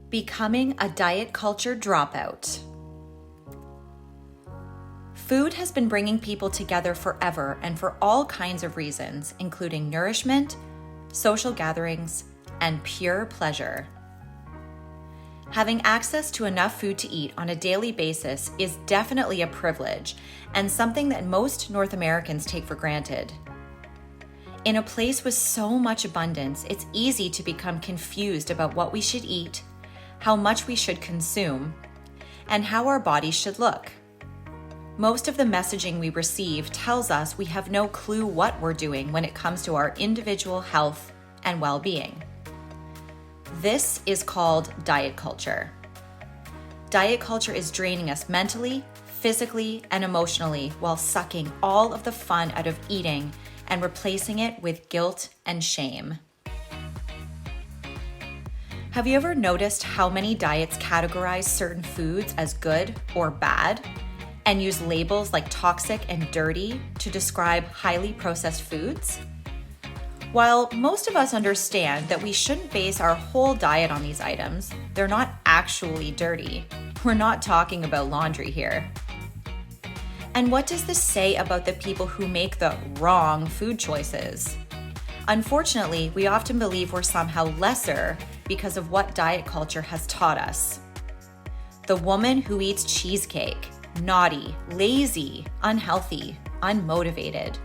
Becoming a diet culture dropout. Food has been bringing people together forever and for all kinds of reasons, including nourishment, social gatherings, and pure pleasure. Having access to enough food to eat on a daily basis is definitely a privilege and something that most North Americans take for granted. In a place with so much abundance, it's easy to become confused about what we should eat, how much we should consume, and how our bodies should look. Most of the messaging we receive tells us we have no clue what we're doing when it comes to our individual health and well-being. This is called diet culture. Diet culture is draining us mentally, physically, and emotionally while sucking all of the fun out of eating and replacing it with guilt and shame. Have you ever noticed how many diets categorize certain foods as good or bad and use labels like toxic and dirty to describe highly processed foods? While most of us understand that we shouldn't base our whole diet on these items, they're not actually dirty. We're not talking about laundry here. And what does this say about the people who make the wrong food choices? Unfortunately, we often believe we're somehow lesser because of what diet culture has taught us. The woman who eats cheesecake, naughty, lazy, unhealthy, unmotivated.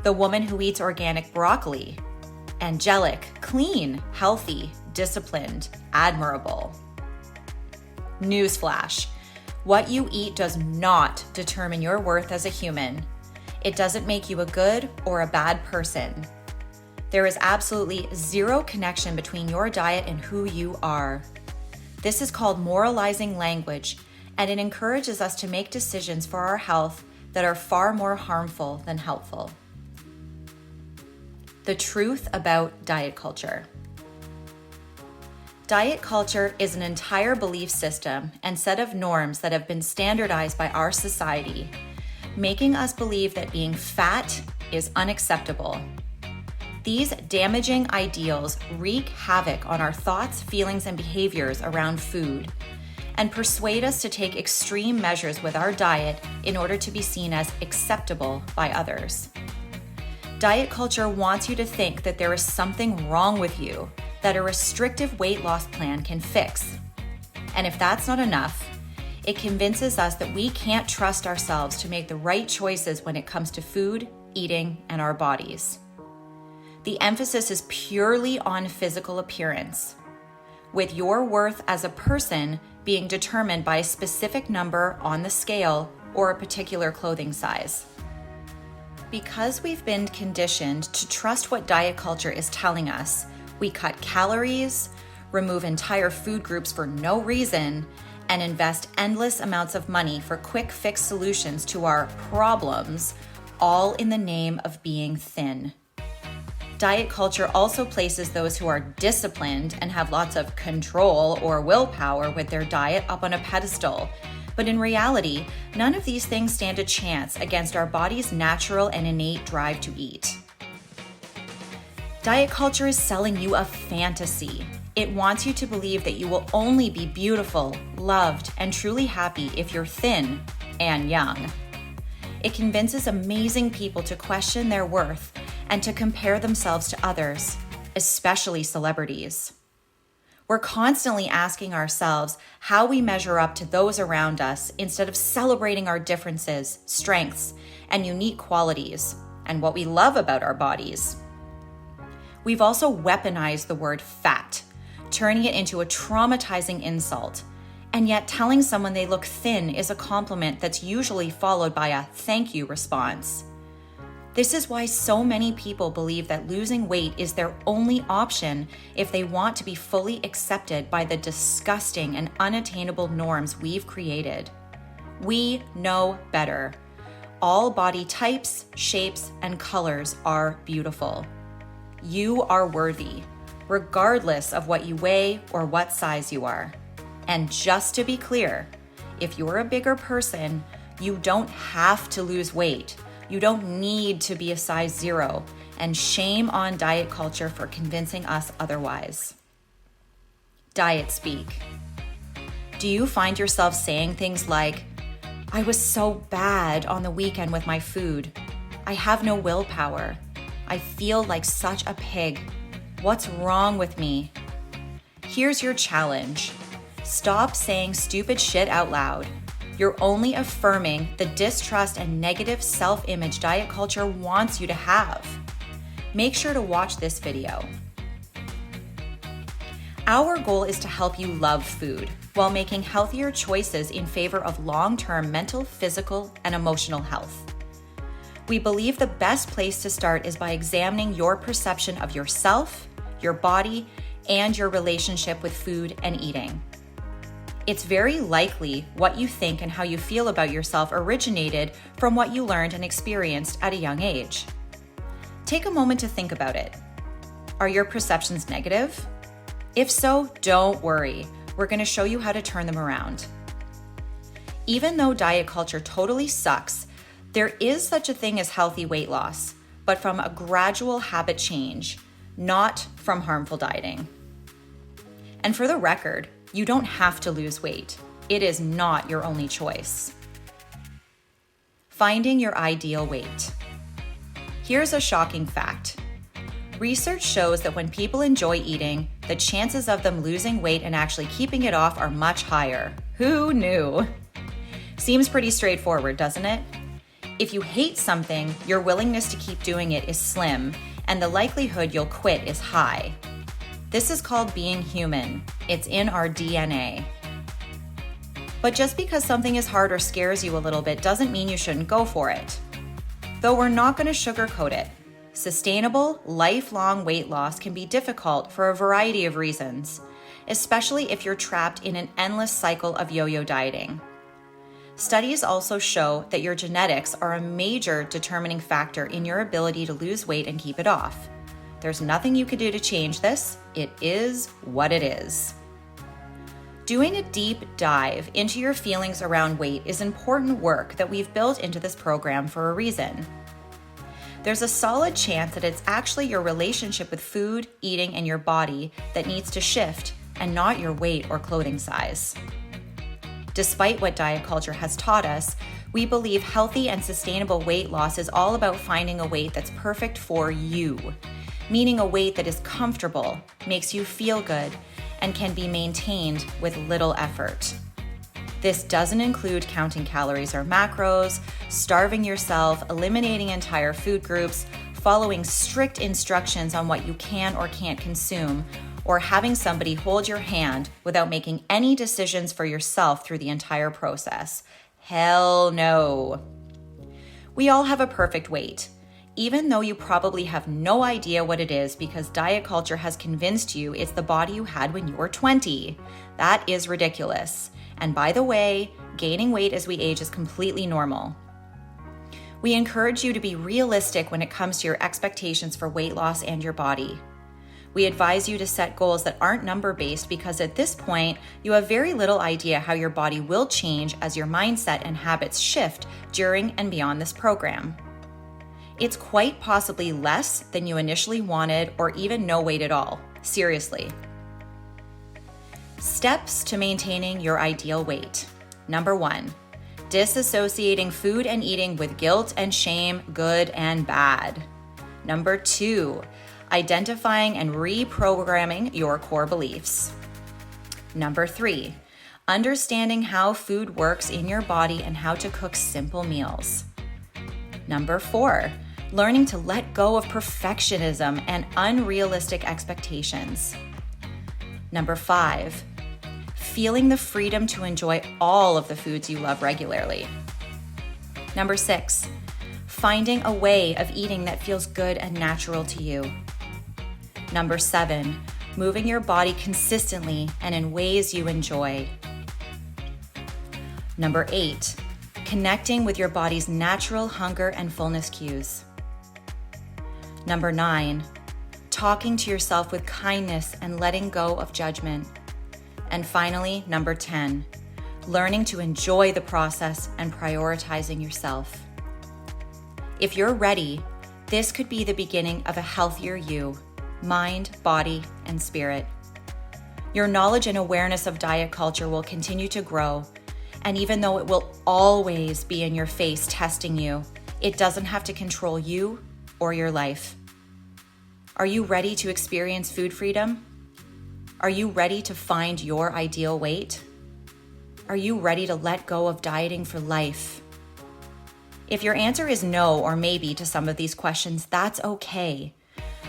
The woman who eats organic broccoli, angelic, clean, healthy, disciplined, admirable. Newsflash, what you eat does not determine your worth as a human. It doesn't make you a good or a bad person. There is absolutely zero connection between your diet and who you are. This is called moralizing language, and it encourages us to make decisions for our health that are far more harmful than helpful. The truth about diet culture. Diet culture is an entire belief system and set of norms that have been standardized by our society, making us believe that being fat is unacceptable. These damaging ideals wreak havoc on our thoughts, feelings, and behaviors around food and persuade us to take extreme measures with our diet in order to be seen as acceptable by others. Diet culture wants you to think that there is something wrong with you that a restrictive weight loss plan can fix. And if that's not enough, it convinces us that we can't trust ourselves to make the right choices when it comes to food, eating, and our bodies. The emphasis is purely on physical appearance, with your worth as a person being determined by a specific number on the scale or a particular clothing size. Because we've been conditioned to trust what diet culture is telling us, we cut calories, remove entire food groups for no reason, and invest endless amounts of money for quick fix solutions to our problems, all in the name of being thin. Diet culture also places those who are disciplined and have lots of control or willpower with their diet up on a pedestal. But in reality, none of these things stand a chance against our body's natural and innate drive to eat. Diet culture is selling you a fantasy. It wants you to believe that you will only be beautiful, loved, and truly happy if you're thin and young. It convinces amazing people to question their worth and to compare themselves to others, especially celebrities. We're constantly asking ourselves how we measure up to those around us instead of celebrating our differences, strengths, and unique qualities, and what we love about our bodies. We've also weaponized the word fat, turning it into a traumatizing insult, and yet telling someone they look thin is a compliment that's usually followed by a thank you response. This is why so many people believe that losing weight is their only option if they want to be fully accepted by the disgusting and unattainable norms we've created. We know better. All body types, shapes, and colors are beautiful. You are worthy, regardless of what you weigh or what size you are. And just to be clear, if you're a bigger person, you don't have to lose weight. You don't need to be a size 0, and shame on diet culture for convincing us otherwise. Diet speak. Do you find yourself saying things like, I was so bad on the weekend with my food. I have no willpower. I feel like such a pig. What's wrong with me? Here's your challenge. Stop saying stupid shit out loud. You're only affirming the distrust and negative self-image diet culture wants you to have. Make sure to watch this video. Our goal is to help you love food while making healthier choices in favor of long-term mental, physical, and emotional health. We believe the best place to start is by examining your perception of yourself, your body, and your relationship with food and eating. It's very likely what you think and how you feel about yourself originated from what you learned and experienced at a young age. Take a moment to think about it. Are your perceptions negative? If so, don't worry. We're going to show you how to turn them around. Even though diet culture totally sucks, there is such a thing as healthy weight loss, but from a gradual habit change, not from harmful dieting. And for the record, you don't have to lose weight. It is not your only choice. Finding your ideal weight. Here's a shocking fact. Research shows that when people enjoy eating, the chances of them losing weight and actually keeping it off are much higher. Who knew? Seems pretty straightforward, doesn't it? If you hate something, your willingness to keep doing it is slim, and the likelihood you'll quit is high. This is called being human. It's in our DNA. But just because something is hard or scares you a little bit doesn't mean you shouldn't go for it. Though we're not going to sugarcoat it. Sustainable, lifelong weight loss can be difficult for a variety of reasons, especially if you're trapped in an endless cycle of yo-yo dieting. Studies also show that your genetics are a major determining factor in your ability to lose weight and keep it off. There's nothing you can do to change this. It is what it is. Doing a deep dive into your feelings around weight is important work that we've built into this program for a reason. There's a solid chance that it's actually your relationship with food, eating, and your body that needs to shift and not your weight or clothing size. Despite what diet culture has taught us, we believe healthy and sustainable weight loss is all about finding a weight that's perfect for you, meaning a weight that is comfortable, makes you feel good, and can be maintained with little effort. This doesn't include counting calories or macros, starving yourself, eliminating entire food groups, following strict instructions on what you can or can't consume, or having somebody hold your hand without making any decisions for yourself through the entire process. Hell no. We all have a perfect weight, even though you probably have no idea what it is because diet culture has convinced you it's the body you had when you were 20. That is ridiculous. And by the way, gaining weight as we age is completely normal. We encourage you to be realistic when it comes to your expectations for weight loss and your body. We advise you to set goals that aren't number-based because at this point, you have very little idea how your body will change as your mindset and habits shift during and beyond this program. It's quite possibly less than you initially wanted or even no weight at all. Seriously. Steps to maintaining your ideal weight. Number 1, disassociating food and eating with guilt and shame, good and bad. Number 2, identifying and reprogramming your core beliefs. Number 3, understanding how food works in your body and how to cook simple meals. Number 4, learning to let go of perfectionism and unrealistic expectations. Number 5, feeling the freedom to enjoy all of the foods you love regularly. Number 6, finding a way of eating that feels good and natural to you. Number 7, moving your body consistently and in ways you enjoy. Number 8, connecting with your body's natural hunger and fullness cues. Number 9, talking to yourself with kindness and letting go of judgment. And finally, number 10, learning to enjoy the process and prioritizing yourself. If you're ready, this could be the beginning of a healthier you, mind, body, and spirit. Your knowledge and awareness of diet culture will continue to grow, and even though it will always be in your face testing you, it doesn't have to control you or your life. Are you ready to experience food freedom? Are you ready to find your ideal weight? Are you ready to let go of dieting for life? If your answer is no or maybe to some of these questions, that's okay.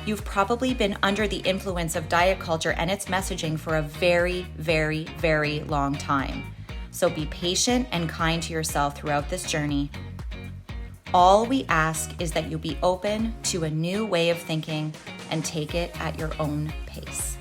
You've probably been under the influence of diet culture and its messaging for a very, very, very long time. So be patient and kind to yourself throughout this journey. All we ask is that you be open to a new way of thinking and take it at your own pace.